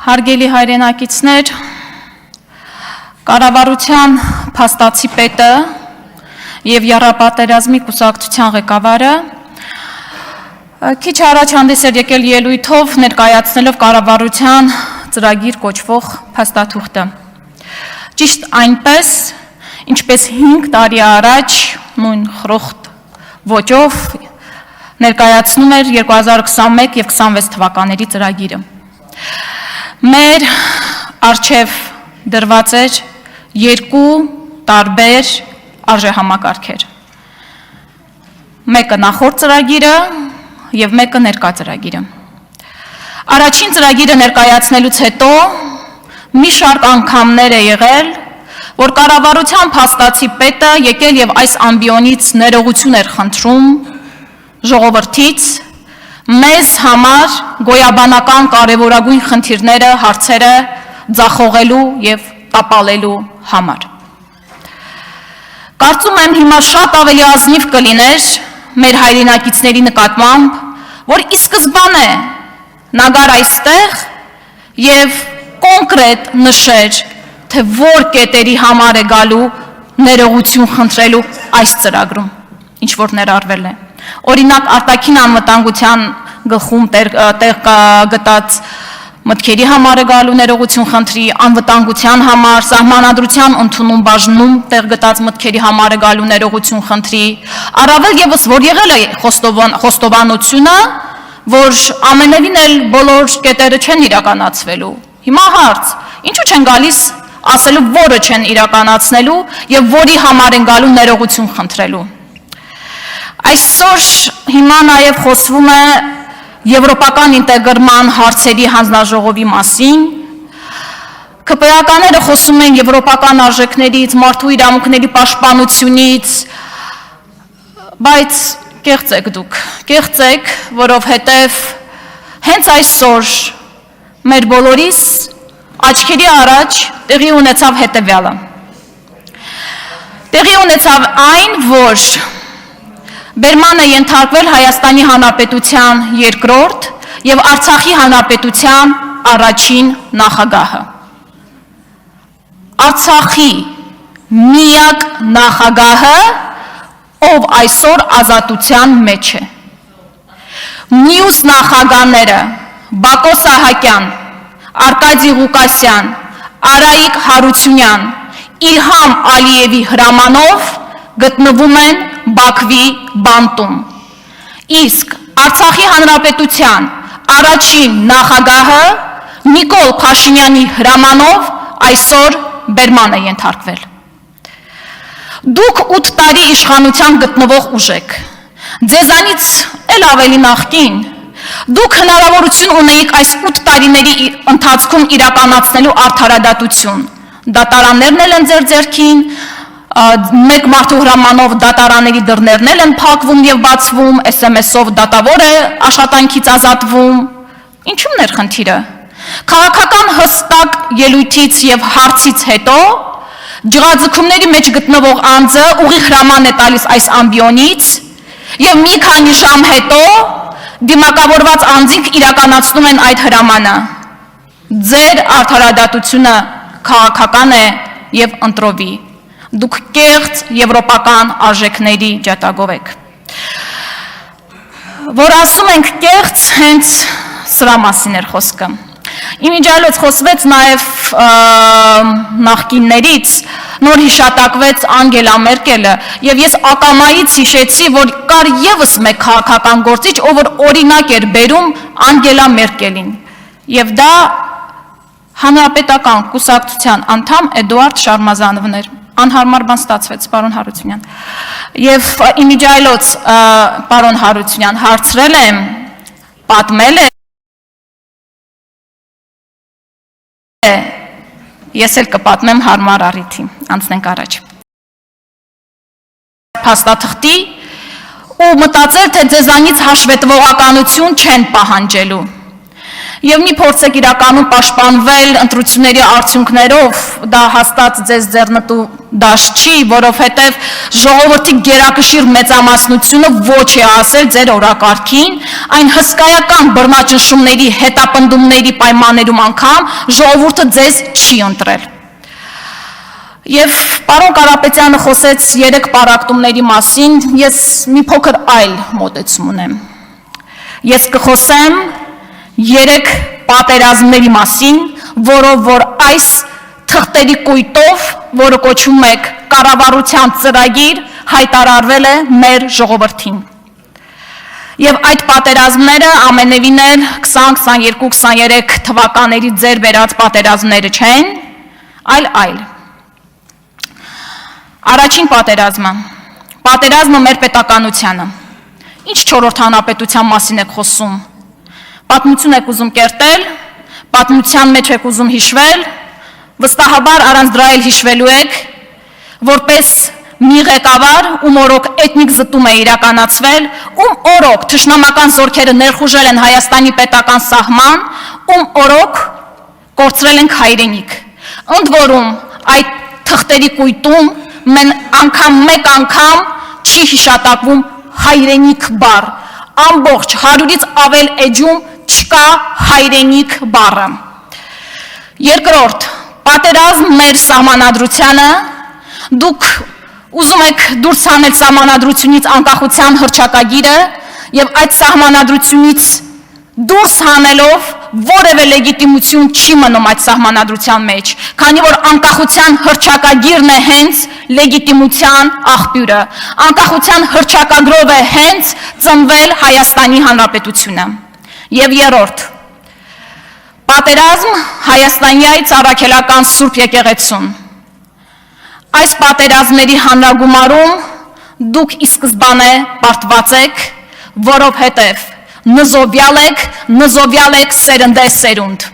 Հարգելի հայրենակիցներ, կառավարության փաստացի պետը եւ եռապատերազմի կուսակցության ղեկավարը քիչ առաջ հանդես էր եկել ելույթով ներկայացնելով կառավարության ծրագիր կոչվող փաստաթուղթը։ Ճիշտ այնպես, ինչպես 5 տարի առաջ նույն խրոխտ ոճով ներկայացնում էր 2021 եւ 26 թվականների ծրագիրը։ Մեր առջև դրված էր երկու տարբեր արժեհամակարգեր։ Մեկը նախորդ ծրագիրը եւ մեկը ներկա ծրագիրը։ Առաջին ծրագիրը ներկայացնելուց հետո մի շարք անգամներ է եղել, որ կառավարության փաստացի պետը եկել եւ այս ամբիոնից ներողություն էր խնդրում ժողովրդից մեզ համար գոյաբանական կարևորագույն խնդիրները, հարցերը ձախողելու եւ տապալելու համար։ Կարծում եմ հիմա շատ ավելի ազնիվ կլիներ մեր հայրենակիցների նկատմամբ, որ ի սկզբանե նա գար այստեղ եւ կոնկրետ նշեր, թե որ կետերի համար է գալու ներողություն խնդրելու այս ծրագրում, ինչ որ ներառվել է։ Օրինակ արտաքին անվտանգության գլխում տեղ գտած մտքերի համար է գալու ներողություն խնդրի, անվտանգության համար, սահմանադրության ընդունում բաժնում տեղ գտած մտքերի համար է գալու ներողություն խնդրի, առավել եւս որ եղել է խոստովանությունը, որ ամենևին էլ բոլոր կետերը չեն իրականացվելու։ Հիմա հարց, ինչու չեն գալիս ասելու, որը չեն իրականացնելու եւ որի համար են գալու ներողություն խնդրելու։ Այսօր հիմա նաեւ խոսվում է եվրոպական ինտեգրման հարցերի հանձնաժողովի մասին, ԿՊԱ-ականները խոսում են եվրոպական արժեքներից, մարդու իրավունքների պաշտպանությունից, բայց կեղծ եք դուք, կեղծ եք, որովհետև հենց այսօր մեր բոլորիս աչքերի առաջ տեղի ունեցավ հետևյալը։ Տեղի ունեցավ այն, որ բերման է ենթարկվել Հայաստանի Հանրապետության երկրորդ եւ Արցախի Հանրապետության առաջին նախագահը։ Արցախի միակ նախագահը, ով այսօր ազատության մեջ է։ Մյուս նախագահները Բակո Սահակյան, Արկադի Ղուկասյան, Արայիկ Հարությունյան, Իլհամ Ալիևի հրամանով գտնվում են Բաքվի բանտում։ Իսկ Արցախի Հանրապետության առաջին նախագահը Նիկոլ Փաշինյանի հրամանով այսօր բերման է ենթարկվել։ Դուք 8 տարի իշխանության գտնվող ուժ եք։ Ձեզանից էլ ավելի նախկին դուք հնարավորություն ունեիք այս 8 տարիների ընթացքում իրականացնելու արդարադատություն։ Դատարաններն էլ են ձեր ձեռքին, մեկ մարդու հրամանով դատարանների դռներն են փակվում եւ բացվում, SMS-ով դատավոր է աշխատանքից ազատվում։ Ինչու՞մն էր խնդիրը։ Քաղաքական հստակ ելույթից եւ հարցից հետո ջղաձգումների մեջ գտնվող անձը ուղիղ հրաման է տալիս այս ամբիոնից եւ մի քանի ժամ հետո դիմակավորված անձինք իրականացնում են այդ հրամանը։ Ձեր արդարադատությունը քաղաքական է եւ ընտրովի։ Դուք կեղծ եվրոպական արժեքների ջատագով եք։ Որ ասում ենք կեղծ, հենց սրա մասին էր խոսքը։ Իմիջիալոց խոսվեց նաև նախկիններից, նոր հիշատակվեց Անգելա Մերկելը, եւ ես ակամայից հիշեցի, որ կար եւս մեկ քաղաքական գործիչ, ով որ օրինակ էր բերում Անգելա Մերկելին, եւ դա հանրապետական կուսակցության անդամ Էդուարդ Շարմազանովն էր։ Անհարմար բան ստացվեց, պարոն Հարությունյան։ Եվ իմիջիայլոց պարոն Հարությունյան հարցրել եմ, պատմել է, ես էլ կպատմեմ հարմար առիթի, անցնենք առաջ։ Փաստաթղթի ու մտածել, թե ձեզանից հաշվետվողականություն չեն պահանջելու։ Եվ մի փորձեք իրականում պաշտպանվել ընտրությունների արդյունքներով, դա հաստատ ձեզ ձեռնտու դաշտ չի, որովհետև ժողովրդի գերակշիռ մեծամասնությունը ոչ է ասել ձեր օրակարգին, այն հսկայական բռնաճնշումների, հետապնդումների պայմաններում անգամ ժողովուրդը ձեզ չի ընտրել։ Եվ պարոն Կարապետյանը խոսեց 3 պառակտումների մասին, ես մի փոքր այլ մոտեցում ունեմ։ Ես կխոսեմ 3 պատերազմների մասին, որով որ այս թղթերի կույտով, որը կոչվում է կառավարության ծրագիր, հայտարարվել է մեր ժողովրդին։ Եվ այդ պատերազմները ամենևին էլ 20, 22, 23 թվականների ձեր վերած պատերազմները չեն, այլ։ Առաջին պատերազմը մեր պետականությանը։ Ինչ 4-րդ հանրապետության մասին եք խոսում։ Պատմություն եք ուզում կերտել, պատմության մեջ եք ուզում հիշվել, վստահաբար առանց դրա էլ հիշվելու եք, որպես մի ղեկավար, ում օրոք էթնիկ զտում է իրականացվել, ում օրոք թշնամական զորքերը ներխուժել են Հայաստանի պետական սահման, ում օրոք կորցրել ենք հայրենիք։ Ընդ որում այդ թղթերի կույտում մեկ անգամ չի հիշատակվում հայրենիք բառ, ամբողջ 100-ից ավել էջում չկա հայրենիք բառը։ Երկրորդ, պատերազմ մեր սահմանադրությանը, դուք ուզում եք դուրս հանել սահմանադրությունից անկախության հռչակագիրը եւ այդ սահմանադրությունից դուրս հանելով որևէ լեգիտիմություն չի մնում այդ սահմանադրության մեջ, քանի որ անկախության հռչակագիրն է հենց լեգիտիմության աղբյուրը, անկախության հռչակագրով է հենց ծնվել Հայաստանի Հանրապետությունը։ Եվ երրորդ, պատերազմ Հայաստանի ծառաքելական Սուրբ եկեղեցուն։ Այս պատերազմների հանրագումարում դուք ի սկզբանե պարտված եք, որովհետև նզովյալ եք սերնդե սերունդ։